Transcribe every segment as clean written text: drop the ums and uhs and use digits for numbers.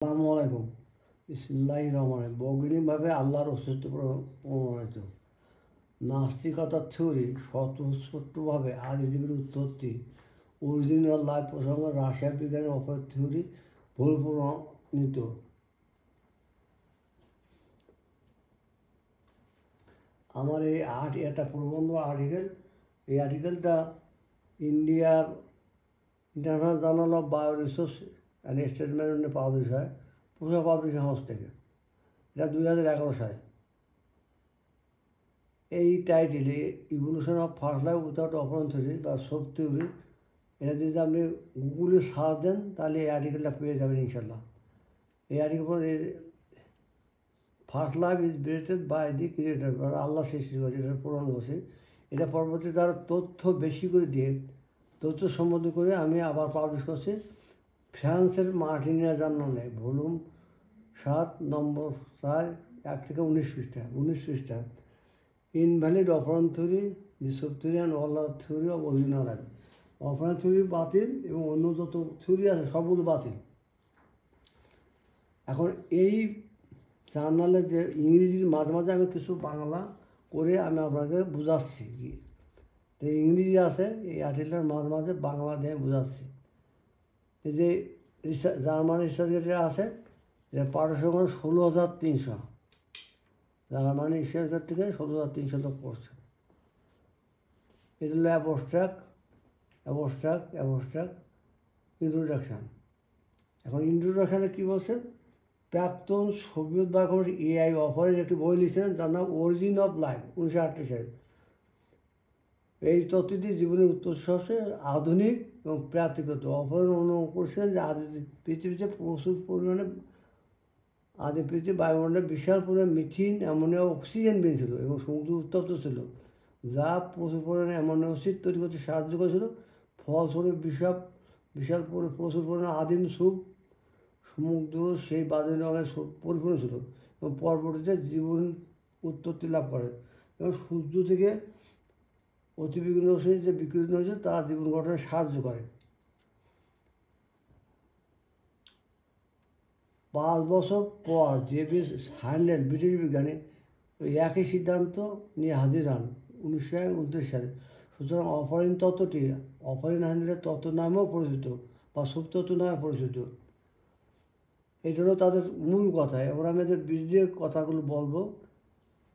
আসসালামু আলাইকুম। বিসমিল্লাহির রহমানির রহিম। বৈজ্ঞানিকভাবে আল্লাহর অস্তিত্ব প্রমাণিত। নাস্তিকতার থিওরি স্বতঃস্ফূর্তভাবে আদিজীবীর উৎপত্তি, অরিজিনাল লাইফ প্রসঙ্গ, রাশিয়ান বিজ্ঞানের অপর থিওরি ভুল প্রমাণিত। আমার এই একটা প্রবন্ধ আর্টিকেল, এই আর্টিকেলটা ইন্ডিয়ার international journal of bio resource and এক্সপেরিমেন্টে পাবলিশ হয়, পুষা পাবলিশিং হাউস থেকে। এটা 2011 সালে। এই টাইটেলে evolution of first life without operation theory বা সোপ থিওরি, এটা যদি আপনি গুগলে সার্চ দেন তাহলে এই আর্টিকেলটা পেয়ে যাবেন ইনশাল্লাহ। এই article first life is created by the creator, আল্লাহ সৃষ্টি করেছে, এটা প্রমাণ করছে। এটা পরবর্তীতে তার তথ্য বেশি করে দিয়ে তথ্য সম্বন্ধ করে আমি আবার পাবলিশ করছি ফ্রান্সের মার্টিনিয়া জার্নালে, ভলিউম 7 নম্বর 4, 1 থেকে 19 পৃষ্ঠা। Invalid operation theory, the soap theory and all theory of original life. Operation theory বাতিল এবং অন্য যত থিওরি আছে সবগুলো বাতিল। এখন এই জার্নালে যে ইংরেজির মাঝে মাঝে আমি কিছু বাংলা করে আমি আপনাকে বুঝাচ্ছি, তো ইংরেজি আছে এই আর্টিকেলটার মাঝে মাঝে বাংলা দিয়ে বুঝাচ্ছি। এই যে জার্মান রিসার্চ আছে, এটা পাঠ্যসংখ্যা 16,300। জার্মানি রিসার্চ থেকে 16,300 লোক পড়ছে। এটা হলো অ্যাবস্ট্রাক্ট ইন্ট্রোডাকশান। এখন ইন্ট্রোডাকশানে কী বলছেন, প্রাক্তন সোভিয়েত বায়ুকোষ এআই অফারের একটি বই লিখেছিলেন, যার নাম অরিজিন অফ লাইফ, 1938 সালে। এই তত্ত্বটি জীবনের উৎপত্তি আধুনিক এবং প্রাকৃতিক অফারের অনুভব করেছিলেন যে পৃথিবীতে প্রচুর পরিমাণে পৃথিবীর বায়ুমণ্ডলে বিশাল পরিমাণে মিথিন, অ্যামোনিয়া, অক্সিজেন বেরিয়েছিল এবং সমুদ্র উত্তপ্ত ছিল, যা প্রচুর পরিমাণে অ্যামোনিয়া অ্যাসিড তৈরি করতে সাহায্য করেছিল। ফলস্বরূপ প্রচুর পরিমাণে আদিম সুপ সমুদ্র সেই বাদী রঙের পরিপূর্ণ ছিল এবং পরবর্তীতে জীবন উৎপত্তি লাভ করে এবং সূর্য থেকে অতিবিঘ্ন যে বিকিরণ হয়েছে তা জীবন গঠনে সাহায্য করে। 5 বছর পর জেভিস হ্যান্ডেল, ব্রিটিশ বিজ্ঞানী, ওই একই সিদ্ধান্ত নিয়ে হাজির হন 1929 সালে। সুতরাং অফারিন তত্ত্বটি অফারিন হ্যান্ডেলের তত্ত্ব নামেও পরিচিত বা সুপ্তত্ত্ব নামে পরিচিত। এটা হলো তাদের মূল কথা। এবার আমি এদের বিরুদ্ধে কথাগুলো বলবো।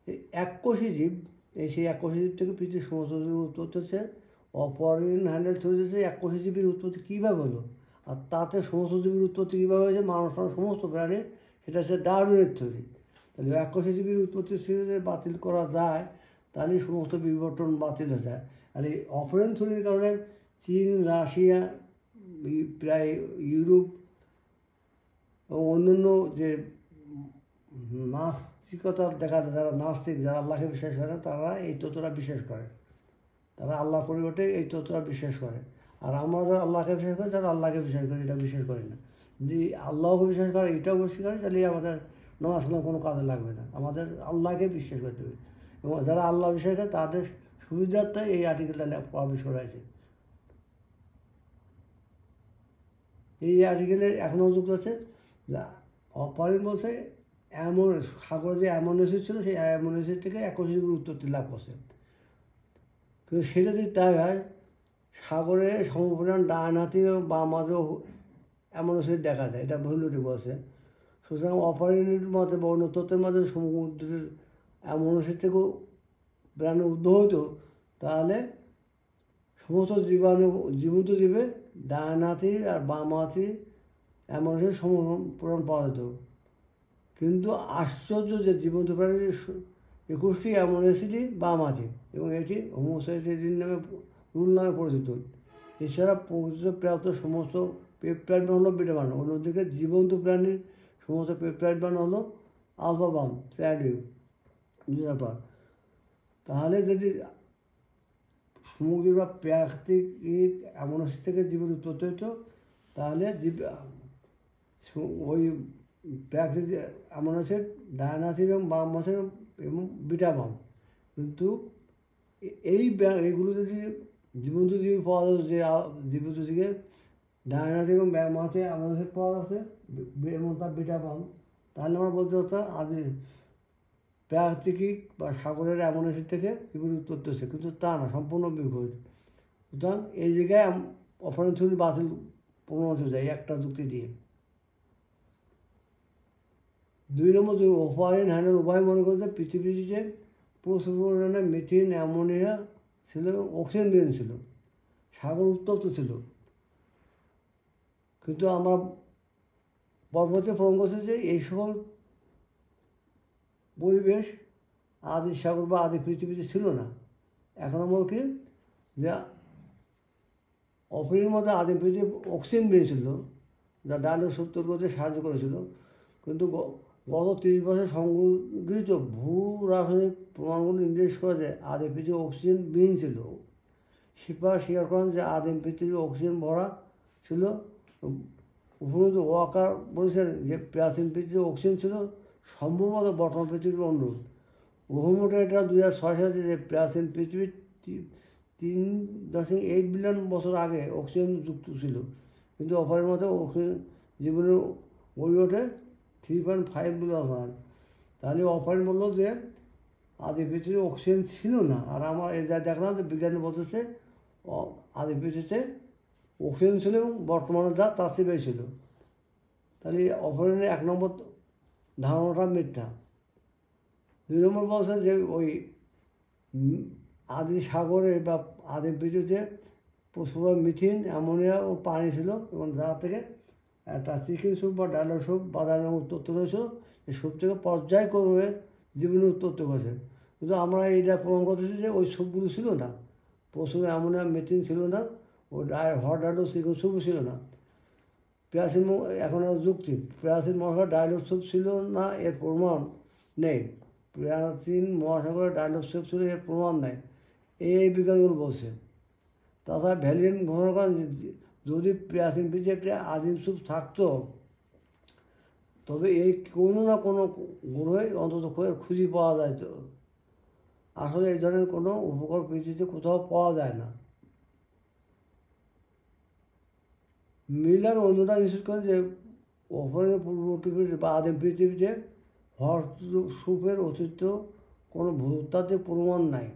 এই এককোষী জীব, সেই এককোষী জীব থেকে পৃথিবীর সমস্ত জীবের উৎপত্তি হচ্ছে। অফারিন হ্যান্ডেল থিওরি হচ্ছে এককোষী জীবের উৎপত্তি কীভাবে হলো, আর তাতে সমস্ত জীবের উৎপত্তি কীভাবে হয়েছে, মানুষ সমস্ত প্রাণী, সেটা হচ্ছে ডারউইনের থিওরি। তাহলে এককোষী জীবের উৎপত্তি থিওরি বাতিল করা যায়, তাহলে সমস্ত বিবর্তন বাতিল হয়ে যায়। আর এই অফারিন থিওরির কারণে চীন, রাশিয়া, প্রায় ইউরোপ এবং অন্যান্য যে নাস্তিকতা দেখা যায়, যারা নাস্তিক, যারা আল্লাহকে বিশ্বাস করে তারা এই তত্ত্বটা বিশ্বাস করে, তারা আল্লাহ পরিবর্তে এই তত্ত্বটা বিশ্বাস করে। আর আমরা যারা আল্লাহকে বিশ্বাস করি তারা আল্লাহকে বিশ্বাস করে, এটা বিশ্বাস করি না। যদি আল্লাহকে বিশ্বাস করে, এটাও বিশ্বাস করে, তাহলে আমাদের নামাজ কালাম কোনো কাজে লাগবে না। আমাদের আল্লাহকে বিশ্বাস করতে হবে এবং যারা আল্লাহ বিশ্বাস করে তাদের সুবিধার্থে এই আর্টিকেলটা পাবলিশ করা হয়েছে। এই আর্টিকেলের এখনও যুক্ত আছে অপারিন বলছে এমন সাগরে যে অ্যামোনিয়া অ্যাসিড ছিল, সেই অ্যামোনিয়া অ্যাসিড থেকে এককোষী জীবের উৎপত্তি লাভ করছে। কিন্তু সেটা যদি তাই হয়, সাগরে সমপরিমাণ ডান হাতি বা মাঝেও অ্যামোনিয়া অ্যাসিড দেখা যায়, এটা ভুলটি বলছে। সুতরাং অপারিনের মতে বা অন্য তত্ত্বের মধ্যে সমুদ্রের অ্যামোনিয়া অ্যাসিড থেকেও প্রাণী উদ্ভব হতো, তাহলে সমস্ত জীবন্ত জীবে ডান হাতি আর বাম হাতি অ্যামোনিয়া অ্যাসিড সমপরিমাণ পাওয়া যেত। কিন্তু আশ্চর্য যে জীবন্ত প্রাণীর 21টি অ্যামোনিয়া অ্যাসিডই বাম হাতি এবং এটি হোমোসাইস্টিডিন রুল নামে পরিচিত। এছাড়া প্রকৃত প্রাপ্ত সমস্ত পেপটাইড হলো বিটা বান। অন্যদিকে জীবন্ত প্রাণীর সমস্ত পেপটাইড বান হলো আলফা বাম স্যাডিউ। তাহলে যদি সমুদ্র বা প্রাকৃতিক অ্যামোনিয়া অ্যাসিড থেকে জীবের উৎপত্তি হতো, তাহলে ওই প্রাকৃতিক অ্যামোনিয়া অ্যাসিড ডান হাতি এবং বাম হাতি এবং বিটা বাম। কিন্তু এইগুলো যদি জীবন্ত জীবী পাওয়া যেত, যে জীবন্ত জীবে ডায়না থেকে মাছে এমন ওষুধ পাওয়া আছে এমন তার বিটা পাম, তাহলে আমরা বলতে হতো আদি প্রাকৃতিক বা সাগরের এমন ওষুধ থেকে জীবনের উৎপত্তি হচ্ছে, কিন্তু তা না, সম্পূর্ণ বিপরীত। সুতরাং এই জায়গায় অপহরণ চুরি বাতিল প্রমাণ হয়ে যায় একটা যুক্তি দিয়ে। 2 নম্বর অপহরণ হ্যান্ডেল উভয় মনে করছে পৃথিবীতে প্রচুর পরিমাণে মিথেন, অ্যামোনিয়া ছিল এবং অক্সিজেন বেঞ্চ ছিল, সাগর উত্তপ্ত ছিল। কিন্তু আমরা পরবর্তী প্রমাণ করছি যে এই সকল পরিবেশ আদি সাগর বা আদি পৃথিবীতে ছিল না। 1 নম্বর কি, যে অপরিণের মধ্যে আদি পৃথিবী অক্সিজেন বেরিয়েছিল, যা ডায়লগ শোধ তৈরি করতে সাহায্য করেছিল। কিন্তু গত 30 বছর সংগৃহীত ভূ রাসায়নিক প্রমাণগুলো নির্দেশ করে যে আদি পৃথিবী অক্সিজেন বিহীন ছিল। শিল্পীরা স্বীকার করেন যে আদিম পৃথিবী অক্সিজেন ভরা ছিল। উপরন্তু ওয়াকার বলেছেন যে প্রাচীন পৃথিবী অক্সিজেন ছিল সম্ভবত বর্তমান পৃথিবীর অনুরূপ। বহুমোটে এটা 2006 সালে যে প্রাচীন পৃথিবীর 3.8 বিলিয়ন বছর আগে অক্সিজেন যুক্ত ছিল, কিন্তু অপরের মতো অক্সিজেন জীবনের গড়ে ওঠে 3.5 বিলিয়ন। তাহলে অপরের বলল যে আদি পৃথিবীতে অক্সিজেন ছিল না। আর আমার এই যা দেখলাম যে বিজ্ঞানী বলতেছে আদি পৃথিবীতে অক্সিজেন ছিল এবং বর্তমানে যা তার চেয়ে বেশি ছিল। তাহলে অপহরণের 1 নম্বর ধারণাটা মিথ্যা। 2 নম্বর বলছে যে ওই আদি সাগরে বা আদি পৃথিবীতে প্রচুর মিথেন, অ্যামোনিয়া ও পানি ছিল এবং যা থেকে একটা চিকেন স্যুপ বা ডায়লগ স্যুপ বাদামের উৎপত্তি হয়েছিল। এই স্যুপ থেকে পর্যায়ক্রমে জীবনের উৎপত্তি করেছে। কিন্তু আমরা এইটা প্রমাণ করতেছি যে ওই স্যুপগুলো ছিল না, প্রচুর অ্যামোনিয়া মিথেন ছিল না, ও হট ডায়লগ চিকেন স্যুপও ছিল না। প্রাচীন এখন যুক্তি প্রাচীন মহাসাগর ডায়লগ স্যুপ ছিল না এর প্রমাণ নেই। প্রাচীন মহাসাগরের ডায়লগ স্যুপ ছিল এর প্রমাণ নেই, এই বিজ্ঞানীগুলো বলছে। তাছাড়া ভ্যালিয়ান ঘোষণা করেন যদি প্রাচীন পৃথিবী একটি আদিম স্যুপ থাকতো তবে এই কোনো না কোনো গ্রহে অন্তত খুঁজে পাওয়া যায়। তো আসলে এই ধরনের কোনো উপকরণ পৃথিবীতে কোথাও পাওয়া যায় না। মিলার অন্যরা নিশ্চিত করেন যে অপহরণের পূর্ববর্তী বা আদিম পৃথিবীতে হট স্যুপের অস্তিত্ব কোনো ভূতাত্ত্বিক প্রমাণ নাই।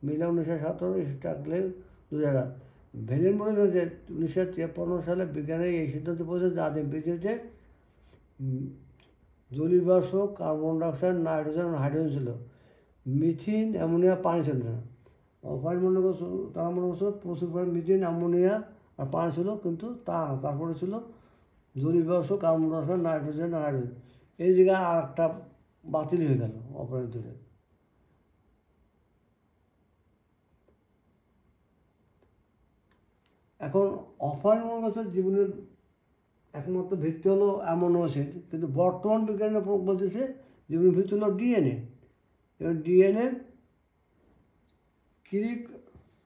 মিলার 1917, স্টাকলে 2000। ভ্যালিয়ান বলেছেন যে 1953 সালে বিজ্ঞানী এই সিদ্ধান্ত পৌঁছে যে আদিম পৃথিবীতে জলীয়বাষ্প, কার্বন ডাইঅক্সাইড, নাইট্রোজেন, হাইড্রোজেন ছিল, মিথেন, অ্যামোনিয়া, পানি ছিল না। অপহরণ মনে করছো, তারা মনে করছো প্রচুর পরিমাণে মিথেন, অ্যামোনিয়া আর পানি ছিল, কিন্তু তা না। তারপরে ছিল জলীয়বাষ্প, কার্বন ডাইঅক্সাইড, নাইট্রোজেন, হাইড্রোজেন। এই জায়গায় আর একটা বাতিল হয়ে গেল অপহরণ ধরে। এখন অপহরণ মনে করছে জীবনের একমাত্র ভিত্তি হলো অ্যামিনো অ্যাসিড, কিন্তু বর্তমান বিজ্ঞানীরা বলতেছে জীবনের ভিত্তি হলো ডিএনএ। এবং ডিএনএ ক্রিক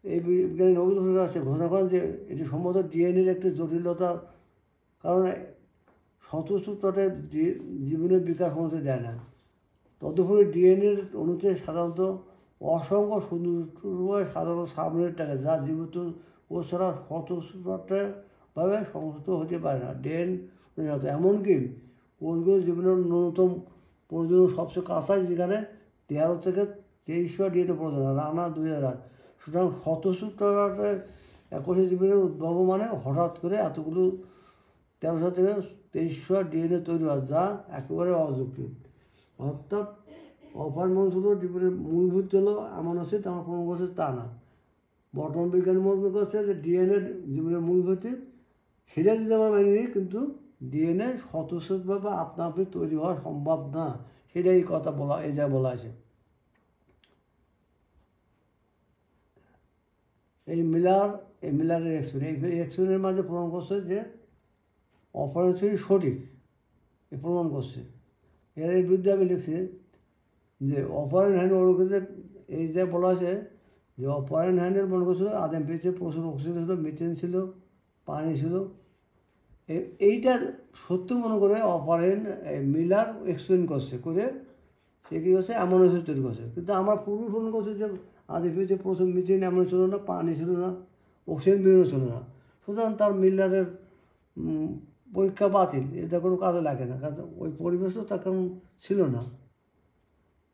এই বিজ্ঞানী নবীন আছে ঘোষণা করেন যে এটি সম্ভবত ডিএনএর একটি জটিলতার কারণে স্বতঃস্ফূর্তভাবে জীবনের বিকাশ হতে দেয় না। তদুপরি ডিএনএর অণুতে সাধারণত অসংখ্য সুন্দর সাধারণ সাবনেট থাকে, যা জীবিত কোষ ছাড়া স্বতঃস্ফূর্তভাবে সংযুক্ত হতে পারে না। ডিএনএ এমনকি কোষগুলো জীবনের ন্যূনতম প্রয়োজনীয় সবচেয়ে কাঁচা, যেখানে 13 থেকে 2300 ডিএনএ প্রয়োজন, রানা 2000। সুতরাং স্বতঃস্ফূর্তভাবে এককোষী জীবনের উদ্ভব মানে হঠাৎ করে এতগুলো 1300 থেকে 2300 ডিএনএ তৈরি হয়, যা একেবারে অযৌক্তিক। অর্থাৎ অপহরণ শুধু জীবনের মূল ভিত্তি হলো এমন আছে আমার প্রমাণ করছে তা না। বর্তমান বিজ্ঞানী মনে করছে যে ডিএনএ জীবনের মূল ভিত্তি, সেটা যদি আমরা মেনে নিই, কিন্তু ডিএনএ স্বতঃস্ফূর্তভাবে আপনা আপনি তৈরি হওয়া সম্ভব না। সেটাই কথা বলা, এই যা বলা আছে। এই মিলারের এক্সপেরিমেন্ট, এই এক্সপেরিমেন্টের মাঝে প্রমাণ করছে যে অপহরণ সঠিক, এ প্রমাণ করছে। এর বিরুদ্ধে আমি লিখছি যে অপহরণ হ্যান্ড অনুকূলে এই যে বলা আছে যে অপহরণ হ্যান্ডেল মনে করছিল আদিম পৃথিবীতে প্রচুর অক্সিজেন ছিল, মিথেন ছিল, পানি ছিল। এইটা সত্য মনে করে অপহরণ মিলার এক্সপ্লেন করছে, করে সে কী করছে এমন ওষুধ তৈরি করছে। কিন্তু আমার পূর্ব প্রমাণ করছে যে আদিম পৃথিবীতে প্রচুর মিথেন এমন ছিল না, পানি ছিল না, অক্সিজেন বেরো ছিল না। সুতরাং তার মিলারের পরীক্ষা বাতিল, এটা কোনো কাজে লাগে না, কারণ ওই পরিবেশও তার কারণ ছিল না।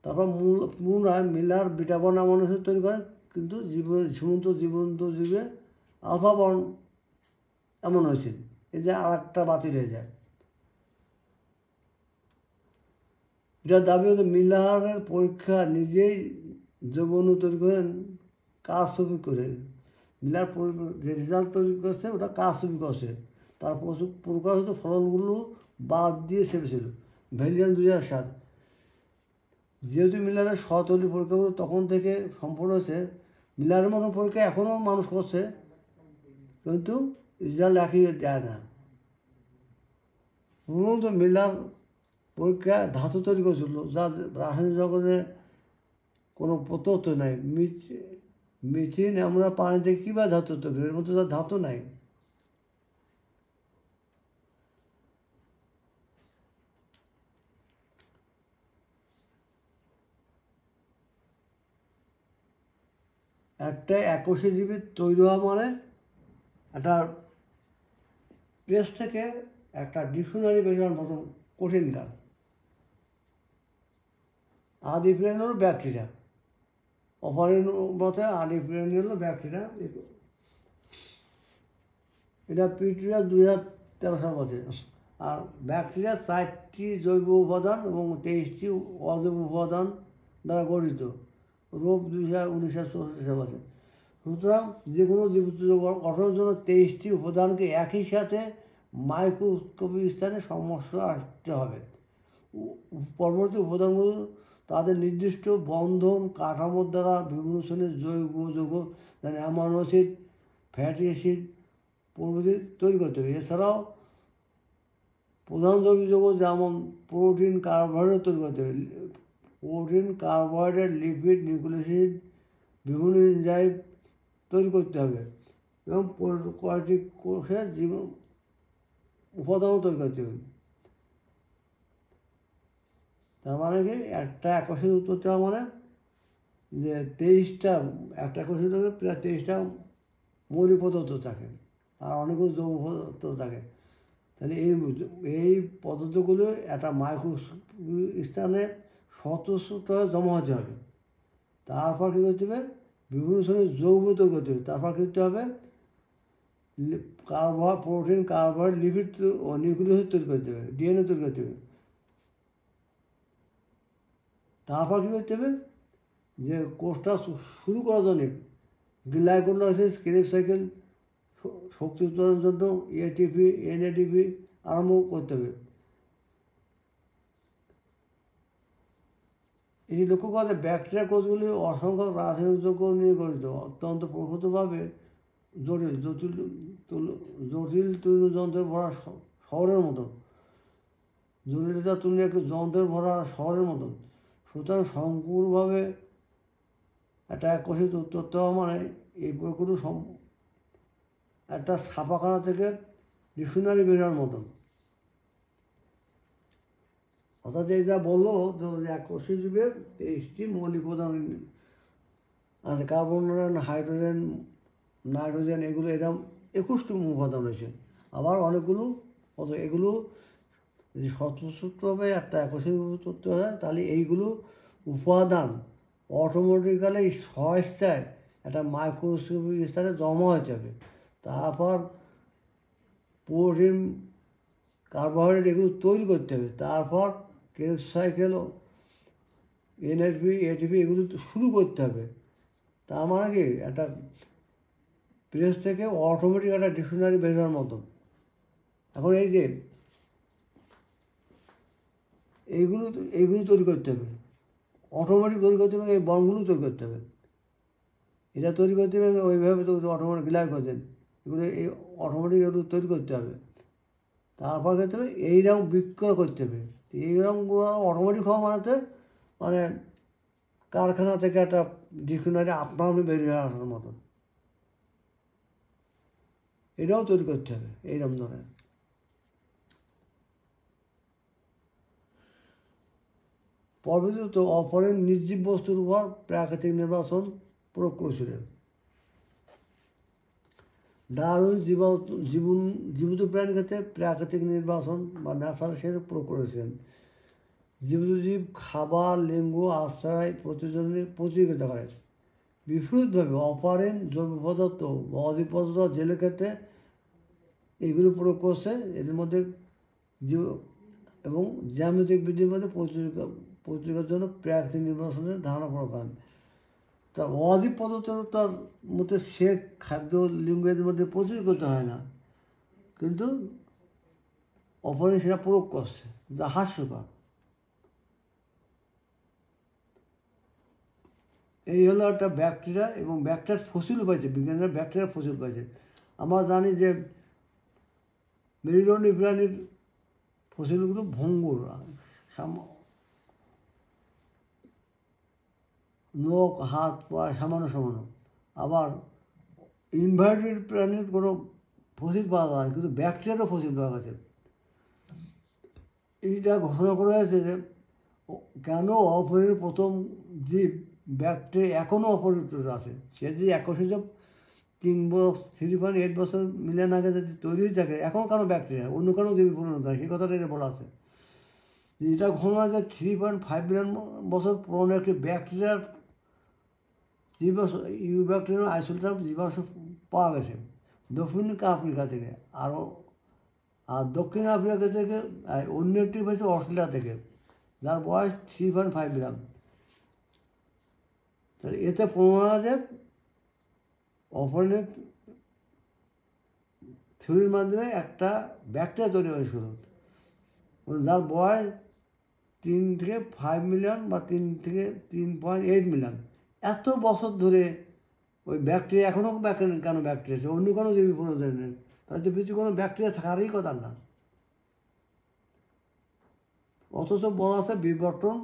তারপর পুনরায় মিলার বিটা বর্ণ অ্যামাইনো অ্যাসিড তৈরি করে, কিন্তু জীবন্ত জীবে আলফা বর্ণ অ্যামাইনো অ্যাসিড, এই যে আর একটা বাতিল হয়ে যায়। এটার দাবি হচ্ছে মিলারের পরীক্ষা নিজেই জৈব অণু তৈরি করেন কাজ ছবি করে। মিলার যে রেজাল্ট তৈরি করছে ওটা কাজ ছবি করছে, তার প্রকাশিত ফলনগুলো বাদ দিয়ে ছেপেছিল। ভ্যালিয়ান 2007। যেহেতু মিলারের তৈরি পরীক্ষাগুলো তখন থেকে সম্পূর্ণ হয়েছে, মিলারের মতো পরীক্ষা এখনও মানুষ করছে, কিন্তু রেজাল্ট একই দেয় না। মূলত মিলার পরীক্ষা ধাতু তৈরি করেছিল, যা রাসায়নিক জগতে কোনো প্রত্যক্ষ নাই। মিথিন আমরা পানিতে কীভাবে ধাতু তৈরি, এর মধ্যে তার ধাতু নাই। একটা এককোষী জীবী তৈরি হওয়া মানে একটা প্রেস থেকে একটা ডিকশনারি বেরোনোর মতো কঠিন কাজ। আদি প্রাণী হলো ব্যাকটেরিয়া, অপারের মতে আদি প্রাণী হলো ব্যাকটেরিয়া। এটা পিটুরিয়া 2013 সাল বছর। আর ব্যাকটেরিয়া 4টি জৈব উপাদান এবং 23টি অজৈব উপাদান দ্বারা গঠিত। রোগ 1964 সাল বছর। সুতরাং যে কোনো জীবিত গঠনের জন্য 23টি উপাদানকে একই সাথে মাইক্রোস্কোপিক স্থানে সমস্যা আসতে হবে। পরবর্তী উপাদানগুলো তাদের নির্দিষ্ট বন্ধন কাঠামোর দ্বারা বিভিন্ন শ্রেণীর জৈব যৌগ, যেমন অ্যামাইনো অ্যাসিড, ফ্যাটি অ্যাসিড প্রভৃতি তৈরি করতে হবে। এছাড়াও প্রধান জৈব যৌগ যেমন প্রোটিন, কার্বোহাইড্রেট তৈরি করতে হবে। Protein, carbohydrate, lipid, nucleic acid, বিভিন্ন এনজাইম তৈরি করতে হবে এবং কয়েকটি কোষের জীবন উপাদানও তৈরি করতে হবে। তার মানে কি, একটা এককোষী উৎপত্তি হওয়া মানে যে 23টা, একটা এককোষী থেকে প্রায় 23টা মৌলিক পদার্থ থাকে আর অনেকগুলো যৌগ পদার্থ থাকে। তাহলে এই পদার্থগুলো একটা মাইক্রোস্কোপিক স্থানে স্বতঃস্ফূর্তভাবে জমা হতে হবে। তারপর কী করতে হবে, বিভিন্ন শ্রেণীর যৌগ তৈরি করতে হবে। তারপর কী করতে হবে, প্রোটিন, কার্বোহাইড্রেট, লিপিড ও নিউক্লিক অ্যাসিড তৈরি করতে হবে, ডিএনএ তৈরি করতে হবে। তারপর কী করতে হবে, যে কোর্সটা শুরু করার জন্য গ্লাইকোলাইসিস, ক্রেবস সাইকেল, শক্তি উৎপাদনের জন্য এটিপি, এনএডিপি আরম্ভ করতে হবে। এটি লক্ষ্য করা যায় ব্যাকটেরিয়া কোষগুলি অসংখ্য রাসায়নিক যৌগ নিয়ে গঠিত, অত্যন্ত প্রকৃতভাবে জটিল তৈরি যন্ত্রের ভরা শহরের মতন। জটিলতা তুলনায় একটি যন্ত্রের ভরা শহরের মতন। সুতরাং সংকীর্ণভাবে একটা এককোষিত উৎপত্তি হওয়া মানে এই প্রকৃতি একটা ছাপাখানা থেকে ডিকশনারি বেরোনোর মতন। অর্থাৎ এই যা বললো এককোষী জীবের 23টি মৌলিক উপাদান আছে, কার্বন, হাইড্রোজেন, নাইট্রোজেন, এগুলো এরকম 21টি উপাদান রয়েছে। আবার অনেকগুলো এগুলো যদি স্বতঃস্ফূর্তভাবে একটা এককোষী তৈরি হয়, তাহলে এইগুলো উপাদান অটোমেটিক্যালি স্বেচ্ছায় একটা মাইক্রোস্কোপিক স্থানে জমা হয়ে যাবে। তারপর প্রোটিন, কার্বোহাইড্রেট এগুলো তৈরি করতে হবে। তারপর ক্রেবস সাইকেল, এনএডিপি, এটিপি এগুলো শুরু করতে হবে। তার মানে কি, একটা প্রেস থেকে অটোমেটিক একটা ডিকশনারি বেরোনোর মতন। এখন এই যে এইগুলো তৈরি করতে হবে, অটোমেটিক তৈরি করতে হবে, এই বর্ণগুলো তৈরি করতে হবে। এটা তৈরি করতে হবে ওইভাবে তো অটোমেটিক গ্লাইকোজেন, এগুলো এই অটোমেটিক এগুলো তৈরি করতে হবে। তারপর করতে হবে এইরকম বিক্রয় করতে হবে। এইরকমগুলো অটোমেটিক হওয়া মানে কারখানা থেকে একটা ডিকশনারি আপনার বেরিয়ে আসার মতন, এটাও তৈরি করতে হবে এইরকম ধরনের। পরবর্তীত অপরের নির্জীব বস্তুর উপর প্রাকৃতিক নির্বাচন প্রয়োগ করেছিলেন। ডারউইন জীবিত প্রাণীর ক্ষেত্রে প্রাকৃতিক নির্বাচন বা ন্যাচারাল সেলেকশন প্রয়োগ করেছেন। জীবিত জীব খাবার, লিঙ্গ, আশ্রয়, প্রতিযোগিতা করে। বিপরীতভাবে অপারেন জৈব পদার্থ বা অজৈব পদার্থ জেলের ক্ষেত্রে এগুলো প্রয়োগ করছে। এদের মধ্যে জীব এবং জ্যামিতিক বৃদ্ধির মধ্যে প্রতিযোগিতার জন্য প্রাকৃতিক নির্বাচনের ধারণা প্রয়োগ করেন। তা অজৈব পদার্থটার মধ্যে সে খাদ্য লিঙ্গ এদের মধ্যে প্রতিযোগিতা হয় না, কিন্তু অপারেন সেটা প্রয়োগ করছে, যা হাস্যকর। এই হলো একটা ব্যাকটেরিয়া এবং ব্যাকটেরিয়ার ফসিল পাইছে, বিজ্ঞানীরা ব্যাকটেরিয়ার ফসিল পাইছে। আমরা জানি যে মেরুদণ্ডী প্রাণীর ফসিলগুলো ভঙ্গুর, নখ, হাত, পা সামান্য সামান্য। আবার ইনভার্টেড প্রাণীর কোনো ফসিল পাওয়া যায় না, কিন্তু ব্যাকটেরিয়ারও ফসিল পাওয়া গেছে। এইটা ঘোষণা করা হয়েছে যে কেন অপরিণত প্রথম জীব ব্যাকটেরিয়া এখনও অপরিণত আছে। সে যদি 3.8 বছর মিলিয়ন আগে যদি তৈরি হয়ে থাকে, এখন কেন ব্যাকটেরিয়া অন্য কোনো জীবী পরিণত হয়, সেই কথাটা এটা বলা আছে। এটা ঘোষণা যে 3.5 বিলিয়ন বছর পুরনো একটি ব্যাকটেরিয়ার ইউ ব্যাকটেরিয়াম আইসোলেটাম জীবাশ্ম পাওয়া গেছে দক্ষিণ আফ্রিকা থেকে। আর দক্ষিণ আফ্রিকা থেকে অন্য একটি পেয়েছে অস্ট্রেলিয়া থেকে, যার বয়স 3.5 বিলিয়ন। তাহলে এতে প্রমাণ হয় যে অপরিণত থিওরির মাধ্যমে একটা ব্যাকটেরিয়া তৈরি হয়েছিল, যার বয়স 3 থেকে 5 মিলিয়ন বা 3 থেকে 3.8 মিলিয়ন। এত বছর ধরে ওই ব্যাকটেরিয়া এখনও কেন ব্যাকটেরিয়া আছে, অন্য কোনো জীবী পুনর্জন্ম নেই, তাহলে তো কিছু কোনো ব্যাকটেরিয়া থাকারই কথা না। অথচ বলা আছে বিবর্তন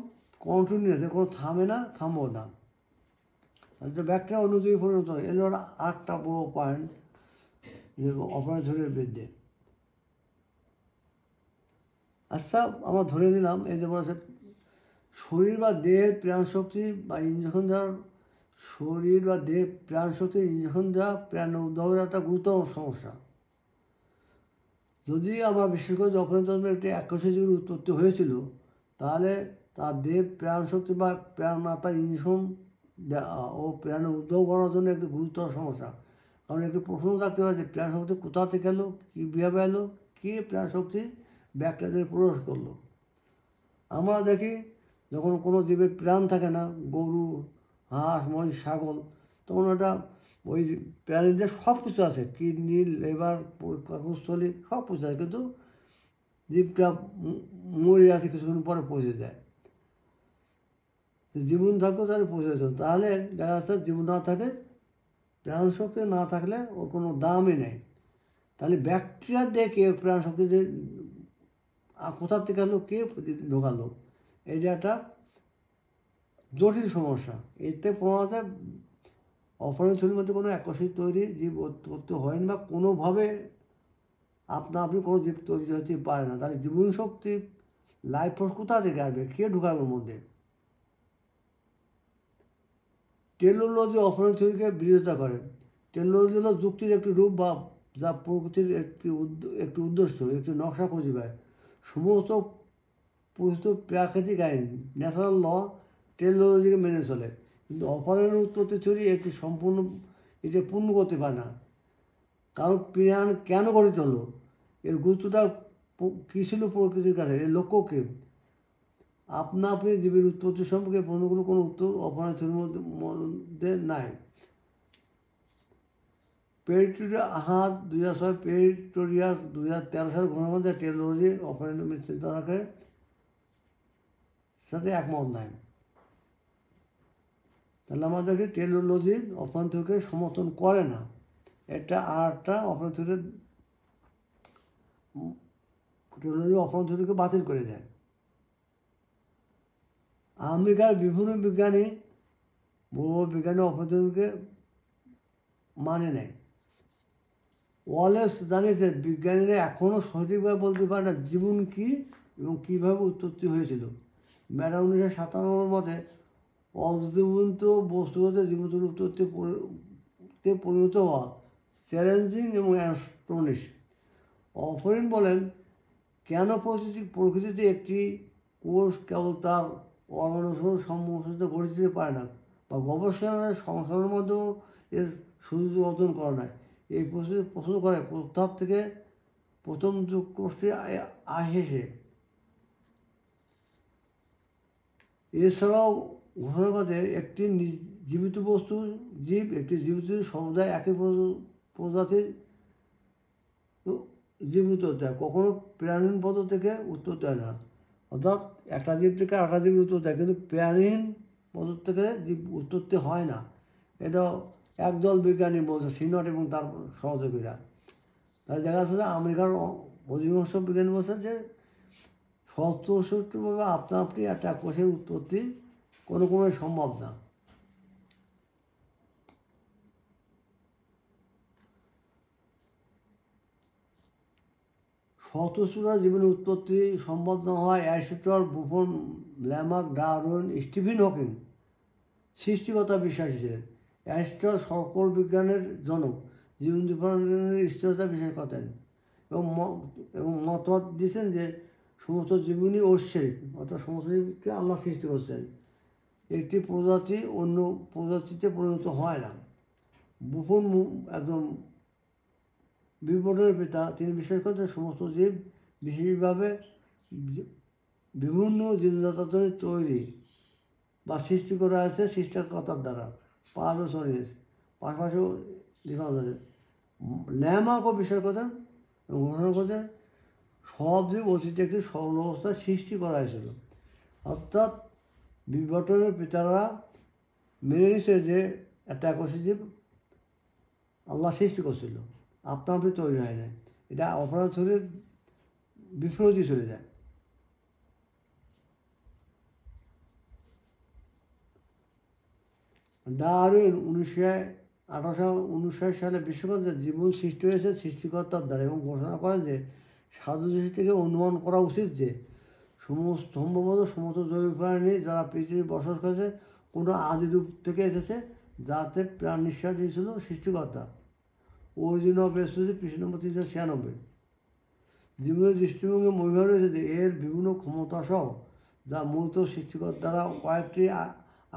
কন্টিনিউ আছে, কোনো থামে না, থামবো না। তাহলে ব্যাকটেরিয়া অন্য জীবী পরিণত হয়। এগুলো আটটা বড় পয়েন্ট যে অপরাধ ধরে বৃদ্ধি। আচ্ছা, আমরা ধরে নিলাম এই যে বলেছে শরীর বা দেহের প্রাণশক্তি বা ইঞ্জেকশন দেওয়ার শরীর বা দেহের প্রাণশক্তি ইঞ্জেকশন দেওয়া প্রাণ উদ্ভাবনের একটা গুরুতর সমস্যা। যদি আমরা বিশেষ করে যখন একটি এককোষী জীবের উৎপত্তি হয়েছিল, তাহলে তার দেহ প্রাণশক্তি বা প্রাণমাত্রা ইঞ্জেকশন ও প্রাণ উদ্ভব করার জন্য একটি গুরুতর সমস্যা। কারণ একটি প্রশ্ন থাকতে পারে যে প্রাণশক্তি কোথা থেকে এলো, কীভাবে এলো, কে প্রাণশক্তি ব্যাকটেরিয়াদের প্রবেশ করলো। আমরা দেখি যখন কোনো জীবের প্রাণ থাকে না, গরু, হাঁস, মহিষ, ছাগল, তখন ওটা ওই প্রাণীদের সব কিছু আছে, কিডনি, লিভার, পাকস্থলী সব কিছু আছে, কিন্তু জীবটা মরে আছে, কিছুক্ষণ পরে পচে যায়। জীবন থাকলেও তাহলে পচে যেত। তাহলে দেখা যাচ্ছে জীবন না থাকে, প্রাণশক্তি না থাকলে ওর কোনো দামই নেই। তাহলে ব্যাকটেরিয়া দিয়ে কে প্রাণশক্তি কোথার থেকে এলো, কে ঢোকালো, এইটা একটা জটিল সমস্যা। এতে প্রমাণ হয় অপরিণত থিওরির মধ্যে কোনো এককোষী তৈরি জীব উৎপত্তি হয়নি বা কোনোভাবে আপনি কোনো জীব তৈরি হতে পারে না। তাহলে জীবন শক্তি লাইফ ফোর্স কোথা থেকে আসবে, কে ঢুকাবে ওর মধ্যে? টেলোলজি অপরিণত থিওরিকে বিরোধিতা করে। টেলোলজি হলো যুক্তির একটি রূপ বা যা প্রকৃতির একটি উদ্দেশ্য, একটি নকশা খুঁজে পায়। সমস্ত প্রচলিত প্রাকৃতিক আইন, ন্যাচারাল ল, টেলোলজিকে মেনে চলে, কিন্তু অপরিণত উৎপত্তি থিওরি এটি পূর্ণ করতে পারে না। কারণ প্রাণ কেন গঠিত হলো, এর গুরুত্বটা কী ছিল প্রকৃতির কাছে, এর লক্ষ্য কী? আপনি জীবের উৎপত্তি সম্পর্কে প্রশ্নগুলো কোনো উত্তর অপরিণত থিওরির মধ্যে নাই। পেরিটোরিয়াস 2006, পেরিটোরিয়াস 2013 সালের ঘোষণার মধ্যে টেলোলজি অপরিণত চিন্তাধারাকে সাথে একমত নাই। তাহলে আমাদেরকে টেলোলজি অপরিণত থিওরিকে সমর্থন করে না। এটা আর একটা অপরিণত থিওরি, টেলোলজি অপরিণত থিওরিকে বাতিল করে দেয়। আমেরিকার বিভিন্ন বড় বিজ্ঞানী অপরিণত থিওরিকে মানে নেয়। ওয়ালেস জানিয়েছে বিজ্ঞানীরা এখনও সঠিকভাবে বলতে পারে না জীবন কী এবং কীভাবে উৎপত্তি হয়েছিল। ম্যাডাম 1957 মতে অজীবন্ত বস্তুগত জীবনের উৎপত্তিতে পরিণত হওয়া চ্যালেঞ্জিং এবং অ্যাস্টনিশ। অফরিন বলেন, কেন প্রকৃতিতে একটি কোষ কেবল তার অর্গানসহ সম্মুখিত গঠিত পারে না, বা গবেষণার সংসারের মধ্যেও এর সুযোগ অর্জন করা নাই। এই প্রশ্ন করে কোথার থেকে প্রথম কোষটি আসে। এছাড়াও ঘোষণা করে একটি জীবিত বস্তু জীব, একটি জীবিত সমুদায় একই প্রজাতির জীবিত দেয়, কখনো প্রাণীন পদ থেকে উত্তর দেয় না। অর্থাৎ একটা জীব থেকে আরেকটা জীব উত্তর দেয়, কিন্তু প্রাণীন পদ থেকে জীব উৎপত্তি হয় না। এটা একদল বিজ্ঞানী বলছে, সিনট এবং তার সহযোগীরা। তাই দেখা যাচ্ছে যে আমেরিকার অধিকাংশ বিজ্ঞানী বলছে যে স্বতঃস্ফূর্তভাবে আপনা আপনি একটা কোষের উৎপত্তি কোনো সম্ভব না। স্বতঃস্ফূর্ত জীবনের উৎপত্তি সম্ভব না হয় Aristotle, Buffon, Lamarck, Darwin, Stephen Hawking সৃষ্টিকতা বিশ্বাসী ছিলেন। অ্যারিস্টটল সকল বিজ্ঞানের জনক, জীবন জীবনের স্থিরতা বিশ্বাস করতেন এবং মতবাদ দিয়েছেন যে সমস্ত জীবনই ঐশ্বরিক, অর্থাৎ সমস্ত জীবকে আল্লাহ সৃষ্টি করছেন, একটি প্রজাতি অন্য প্রজাতিতে পরিণত হয় না। বুফন একদম বিবর্তনের পিতা, তিনি বিশ্বাস করতেন সমস্ত জীব বিশেষভাবে বিভিন্ন জীবজাতের তৈরি বা সৃষ্টি করা হয়েছে সৃষ্টিকর্তার দ্বারা, পারসনিস পাশাপাশিও লেখা হয়েছে। ল্যামার্কও বিশ্বাস করতেন এবং ঘোষণা করতেন সব জীব অতীতে একটি সরল অবস্থায় সৃষ্টি করা হয়েছিল। অর্থাৎ বিবর্তনের পিতারা মেনে নিছে যে একটা একসী জীব আল্লাহ সৃষ্টি করছিল, আপনা আপনি তৈরি হয় না। এটা অপরাধ থিওরির বিপরীতে চলে যায়। ডারউইন 1859 সালে বিশ্ব যে জীবন সৃষ্টি হয়েছে সৃষ্টিকর্তার দ্বারা এবং ঘোষণা করেন যে সাধু দৃষ্টি থেকে অনুমান করা উচিত যে সম্ভবত সমস্ত জৈব প্রাণী যারা পৃথিবীর বসবাস করেছে কোনো আদি রূপ থেকে এসেছে, যাতে প্রাণ নিঃশ্বাস দিয়েছিল সৃষ্টিকর্তা। অরিজিন অফ স্পিসিস, পৃষ্ঠ নম্বর 396। জীবনের দৃষ্টিভঙ্গি মহিমা রয়েছে যে এর বিভিন্ন ক্ষমতা সহ, যা মূলত সৃষ্টিকর্তার দ্বারা কয়েকটি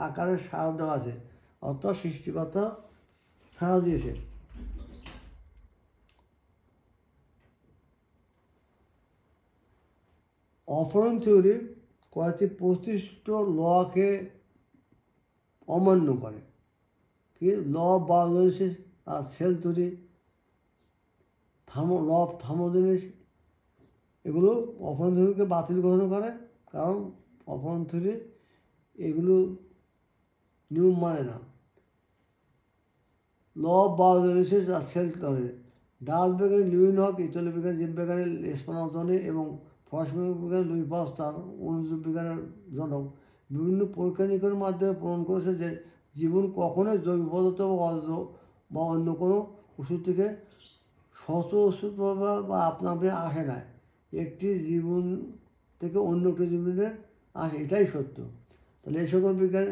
আকারের সার দেওয়া আছে, অর্থাৎ সৃষ্টিকর্তা সারা দিয়েছে। অফরন থিওরি কয়েকটি প্রতিষ্ঠিত লকে অমান্য করে, কি ল অফ বায়োলজিস আর cell theory, law of thermodynamics, এগুলো অফরন থিওরিকে বাতিল গ্রহণ করে, কারণ অফরন থিওরি এগুলো নিয়ম মানে না। ল অফ বায়োলজিস আর সেল থিওরি, ডাচ বিজ্ঞানী লিউইন হক, ইতালীয় বিজ্ঞানী জীববিজ্ঞানী স্পানাতনি এবং ফরাসি বিজ্ঞানী লুই পাস্তার অণুজীব বিজ্ঞানের জনক বিভিন্ন পরীক্ষা নিরীক্ষার মাধ্যমে প্রমাণ করেছে যে জীবন কখনোই জৈব পদার্থ বা অন্য কোনো ওষুধ থেকে স্বতঃস্ফূর্তভাবে বা আপনা আপনি আসে না, একটি জীবন থেকে অন্য একটি জীবনে আসে, এটাই সত্য। তাহলে এই সকল বিজ্ঞানী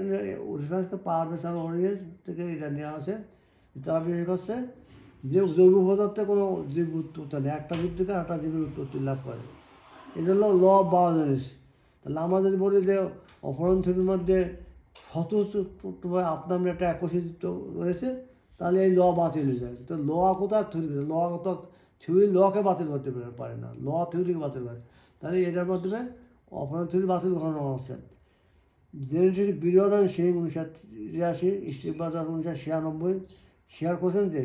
রিফারেন্সকে পারভেসার অরিয়েন্স থেকে এটা নেওয়া আছে। তারা বিশ্বাস করছে যে জৈব পদার্থে কোনো জীব উৎপত্তি নেই, একটা জীব থেকে একটা জীবের উৎপত্তি লাভ করে। এটা হলো ল অফ বায়োলজিস। তাহলে আমরা যদি বলি যে অফরন থিওরির মধ্যে স্বতঃস্ফূর্তভাবে আপনার একটা একসিত রয়েছে, তাহলে এই ল বাতিল হয়ে যায়। তো ল কোথাও থিওরি, ল কোথাও থিওরি লকে বাতিল করতে পারে না, ল থিওরিকে বাতিল করে। তাহলে এটার মাধ্যমে অফরন থিওরি বাতিল করানো হচ্ছে। জেনেটিক বিরোধন সিং 1983, স্টিভ বাজার 1996 শেয়ার করেছেন যে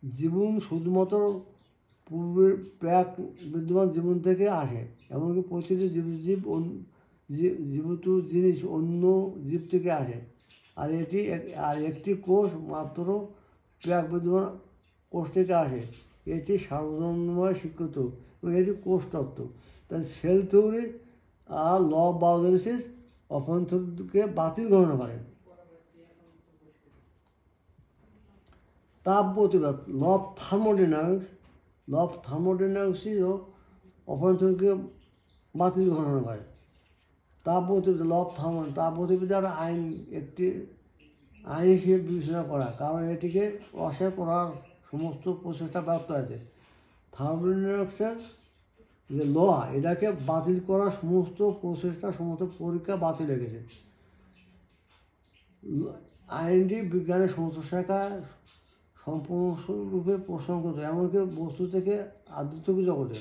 জীবন শুধুমাত্র পূর্বের প্রাক বিদ্যমান জীবন থেকে আসে, এমনকি প্রতিটি জীবিত জিনিস অন্য জীব থেকে আসে, আর একটি কোষ মাত্র প্রাক বিদ্যমান কোষ থেকে আসে। এটি সার্বজনীনভাবে স্বীকৃত এবং এটি কোষ তত্ত্ব। তাই সেল থিওরি আর ল অফ বায়োলজিস অফরন থিওরিকে বাতিল গ্রহণ করে। তাপ প্রতিবাদ, ল অফ থার্মোডাইনামিক্সও অফরন থিওরিকে বাতিল গ্রহণ করে। তাপ প্রতিবাদ, ল অফ তাপ প্রতিবাদের একটি আইন হিসেবে বিবেচনা করা, কারণ এটিকে অস্বীকার করার সমস্ত প্রচেষ্টা ব্যর্থ হয়েছে। থার্মোডাইনামিক্সের যে লোহা এটাকে বাতিল করার সমস্ত প্রচেষ্টা, সমস্ত পরীক্ষা বাতিল হয়ে গেছে। আইনটি বিজ্ঞানের সমস্ত শাখা সম্পূর্ণরূপে প্রসারণ করতে, এমনকি বস্তু থেকে আধ্যাত্মিক জগতে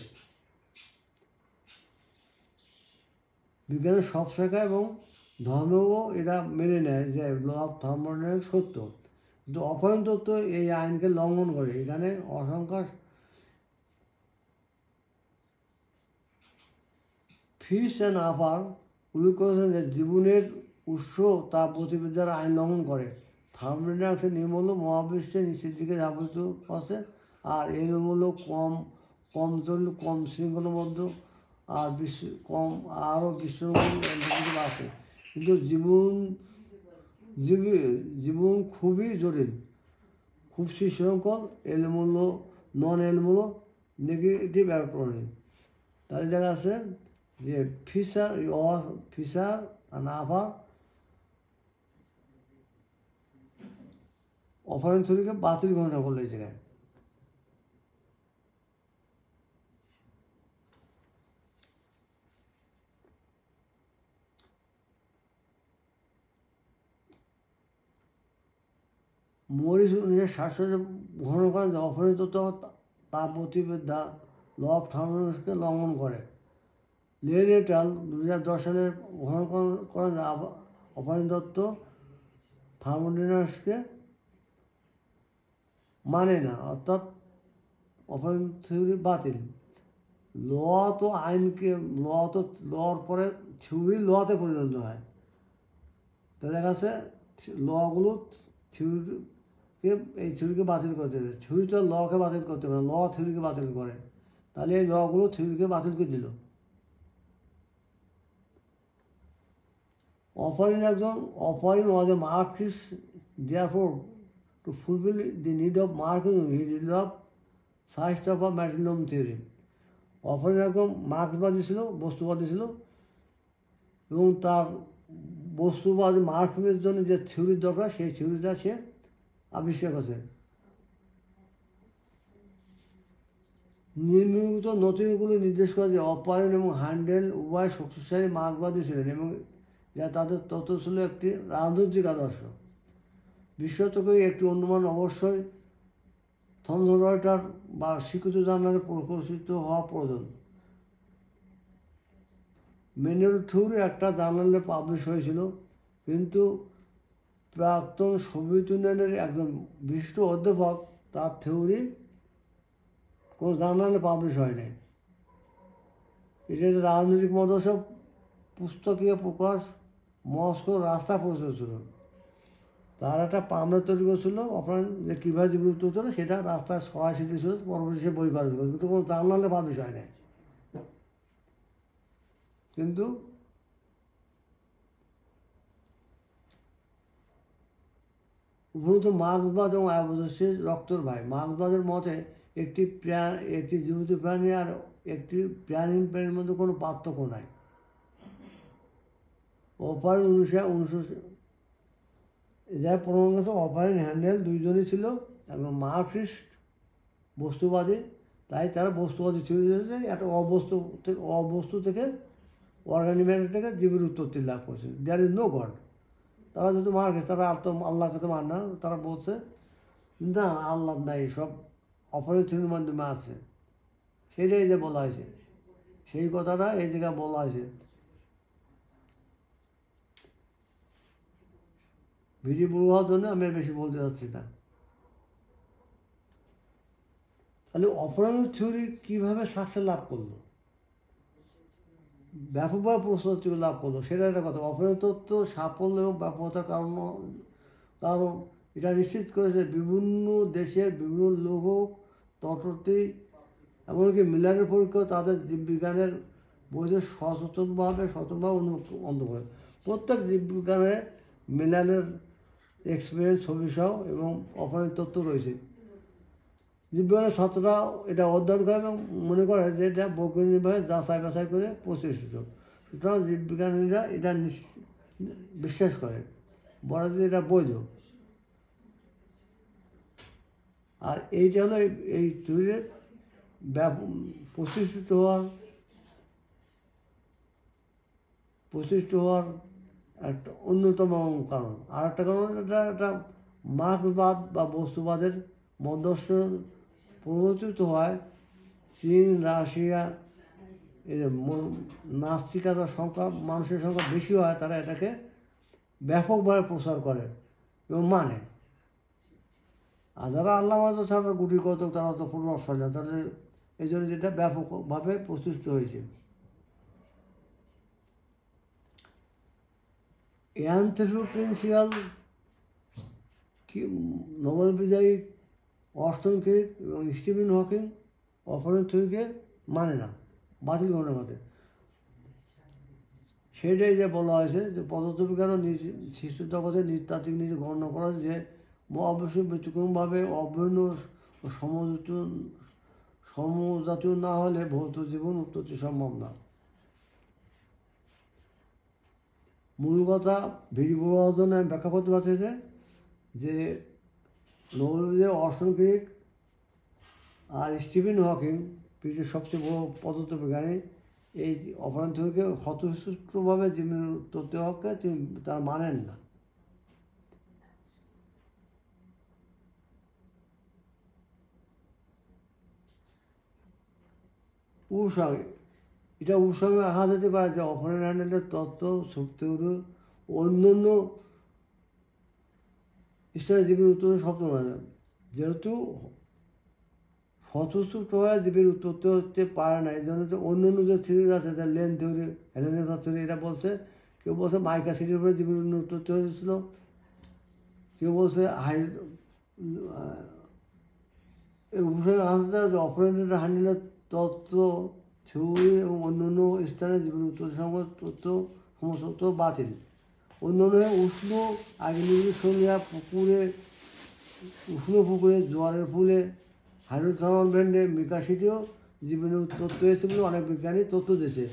বিজ্ঞানের সব শাখা এবং ধর্মেও এটা মেনে নেয় যে ল অফ থার্মোডাইনামিক্স সত্য। কিন্তু অপয়ন তত্ত্ব এই আইনকে লঙ্ঘন করে। এখানে অসংখ্য ফিশ অ্যান্ড আফার উল্লেখ করেছেন যে জীবনের উৎস তা গতিবিদ্যার আইন লঙ্ঘন করে। থার্মোডাইনামিক্সের নিয়ম হলো মহাবিশ্বের নিচের দিকে যাবতীয় আছে, আর এই নিয়ম হলো কম জরুরি, কম শৃঙ্খলাবদ্ধ, আর আরও বিশ্বগুলো আছে। কিন্তু জীবন খুবই জটিল, খুব শৃঙ্খল, এলোমেলো, নন এলোমেলো, নেগেটিভ ইলেকট্রনিক। তার জায়গা আছে যে ফিশার আর আফা অফারিং থিওরিকে বাতিল ঘোষণা করলো এই জায়গায়। মরিস 1960 ঘোষণা করেন যে অফারিং তত্ত্ব তাপগতিবিদ্যা ল অফ থার্মোডাইনামিক্সকে লঙ্ঘন করে। লিওনেটাল 2010 সালে ঘোষণা করেন যে অফারিং তত্ত্ব থার্মোডাইনামিক্সকে মানে না, অর্থাৎ অফারিং থিওরি বাতিল। ল তো আইনকে লর পরে থিওরি লতে পরিণত হয়। তো দেখা যাচ্ছে লগুলো এই থিওরিকে বাতিল করতে হবে। থিওরি তো লকে বাতিল করতে পারে, ল থিওরিকে বাতিল করে। তাহলে এই লগুলো থিওরিকে বাতিল করে দিল। Offering was a Marxist, therefore, to fulfill the need of Marxism, he developed such type of materialism theory. Offering একদম মার্ক্সবাদী ছিল, বস্তুবাদী ছিল, এবং তার বস্তুবাদী মার্ক্সের জন্য যে থিওরির দরকার সেই থিওরিটা সে আবিষ্কার করেছে। নিম্নলিখিত নথিগুলি নির্দেশ করে যে অপায়ন এবং হ্যান্ডেল উভয় শক্তিশালী মার্ক্সবাদী ছিলেন এবং যা তাদের তত্ত্ব ছিল একটি রাজনৈতিক আদর্শ। বিশ্বতকে একটি অনুমান অবশ্যই থমসন রয়টার বা স্বীকৃত জার্নালে প্রকাশিত হওয়া প্রয়োজন। মেন্ডেল থিওরি একটা জার্নালে পাবলিশ হয়েছিল, কিন্তু প্রাক্তন সোভিয়েত ইউনিয়নের একজন বিশিষ্ট অধ্যাপক তার থিওরি কোনো জার্নালে পাবলিশ হয়নি। এটা রাজনৈতিক মদর্শ পুস্তকীয় প্রকাশ মস্কো রাস্তা পৌঁছেছিল। তার একটা পামলেট তৈরি করেছিল আপনার যে কীভাবে জীবন উত্তর হতো সেটা রাস্তায় সরাই ছিল, পরবর্তী সে বই পাবলিশ করে, কিন্তু কোনো জার্নালে পাবলিশ হয় নাই। কিন্তু উপরন্ত মার্ক্সবাদ এবং আবশ্যের রক্তর ভাই। মার্ক্সবাদের মতে একটি জীবিত প্রাণী আর একটি প্রাণীর প্রাণীর মধ্যে কোনো পার্থক্য নাই। অপারেন 1900 যার প্রমাণ গেছে অপারেন হ্যান্ডেল দুইজনই ছিল এবং মার্ক্সিস্ট বস্তুবাদী, তাই তারা বস্তুবাদী ছিল যে একটা অবস্তু থেকে অর্গানিক ম্যাটার থেকে জীবের উৎপত্তি লাভ করছে। There is no God. তারা যেহেতু মার্ক্সিস্ট, তারা আল্লাহকে তো মান না, তারা বলছে না আল্লাহ নাই, সব অপারেন থিওরির মাধ্যমে আছে। সেটাই যে বলা হয়েছে, সেই কথাটা এই জায়গায় বলা হয়েছে। ভিডিও বড় হওয়ার জন্য আমি বেশি বলতে চাচ্ছি না। তাহলে অপারেন থিওরি কীভাবে সাকসেস লাভ করলো, ব্যাপকভাবে প্রস্তুতি লাভ করলো, সেটা একটা কথা। অপারেন তত্ত্ব সাফল্য এবং ব্যাপকতার কারণ এটা নিশ্চিত করেছে বিভিন্ন দেশের বিভিন্ন লোক তত্ত্বটি, এমনকি মিলানের পরীক্ষা তাদের জীববিজ্ঞানের বইতে সচেতনভাবে অন্ত করে। প্রত্যেক জীববিজ্ঞানে মিলানের এক্সপিরিয়েন্স ছবিসহ এবং অপারেন তত্ত্ব রয়েছে। জীববিজ্ঞানের ছাত্ররা এটা অধ্যয়ন করে এবং মনে করে যে এটা বৈজ্ঞানিকভাবে যাচাই বাছাই করে প্রতিষ্ঠিত। সুতরাং জীববিজ্ঞানীরা এটা বিশ্বাস করে, বলা যে এটা বৈধ। আর এইটা হলো এই থিওরির প্রতিষ্ঠিত হওয়ার একটা অন্যতম কারণ। আর একটা কারণ একটা মার্ক্সবাদ বা বস্তুবাদের মধ্যস্থ প্রবর্তিত হয় চীন, রাশিয়া, এই নাস্তিকতার সংখ্যা, মানুষের সংখ্যা বেশি হয়, তারা এটাকে ব্যাপকভাবে প্রচার করে এবং মানে। আর যারা আল্লাহ মানত ছাড়া গুটি কতক, তারা তো প্রভাবশালী না, তাহলে এই জন্য যেটা ব্যাপকভাবে প্রতিষ্ঠিত হয়েছে। অ্যানথ্রোপোসেন্সিয়াল কি নোবেল বিজয়ী অস্টন ক্রিক এবং স্টিফেন হকিং অপরের থিওরিকে মানে না, বাতিল করে মতে। সেটাই যে বলা হয়েছে যে পদার্থবিজ্ঞান ও সৃষ্টি জগতের নৃতাত্ত্বিক নীতি গণনা করা যে অবশ্যই ব্যতিক্রমভাবে অভিন্ন ও সমজাতীয় না হলে ভৌত জীবন উৎপত্তি সম্ভব না। মূল কথা ভিডিওবর্ধনে ব্যাখ্যা করতে পারছে যে নোবেল বিজয়ী অস্টন ক্রিক আর স্টিফেন হকিং, পৃথিবীর সবচেয়ে বড় পদার্থবিজ্ঞানী, এই অপরাধ থিওরিকে স্বতঃস্ফূর্তভাবে জীবনের তথ্য হককে তিনি তারা মানেন না। উপসর্গ, এটা উপসর্গে আঘাত যেতে পারে যে অপরাধ হ্যান্ডেলের তত্ত্ব শক্তিগুলো অন্য অন্য স্তরে জীবের উৎপত্তি শব্দ মানে, যেহেতু স্বতঃস্ফূর্তভাবে জীবের উৎপত্তি হতে পারে না, এই জন্য তো অন্য অন্য যে থিওরি আছে, যা লেন থিওরি, হেলেনের থিওরি, এটা বলছে, কেউ বলছে মাইকা সিটির উপরে জীবের উৎপত্তি হয়েছিল, কেউ বলছে এই উপসর্গে আঘাত যে অপারেন্টেড হ্যান্ডেলের তত্ত্ব থিওরি এবং অন্য অন্য স্থানে জীবের উৎপত্তি সংক্রান্ত তথ্য সমস্ত বাতিল। অন্যান্য উষ্ণ আগ্নেয়গিরি, উষ্ণ পুকুরে, জোয়ারের ফুলে, হাইড্রোথার্মাল ব্যান্ডে, মিকা সিটিও জীবনের উৎপত্তি হয়েছে বলে অনেক বিজ্ঞানী তথ্য দিয়েছে।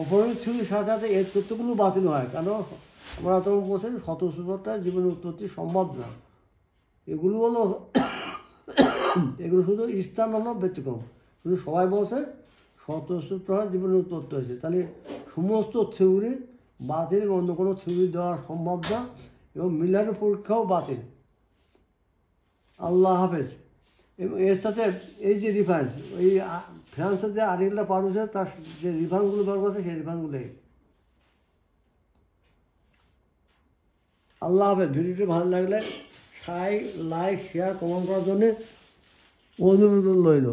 অপরাধ থিওরির সাথে সাথে এর তথ্যগুলো বাতিল হয়, কেন আমরা তখন বলছেন স্বতঃস্ফূর্ততা জীবনের উৎপত্তি সম্ভব না। এগুলো হলো এগুলো শুধু স্থান হলো ব্যতিক্রম, শুধু সবাই বলছে স্বতঃস্ফূর্তভাবে জীবনের উৎপত্তি হয়েছে, তাহলে সমস্ত থিওরি বাতিল, অন্য কোনো থিওরি দেওয়া সম্ভব না, এবং মিলারের পরীক্ষাও বাতিল। আল্লাহ হাফেজ। এবং এর সাথে এই যে রিফারেন্স, এই ফ্রান্সের যে আর্টিকেলটা পার হয়েছে, তার যে রিফারেন্সগুলো ব্যবহার করছে সেই রিফারেন্সগুলোই। আল্লাহ হাফেজ। ভিডিওটি ভালো লাগলে লাইক, শেয়ার, কমেন্ট করার জন্যে অনুরোধ রইল।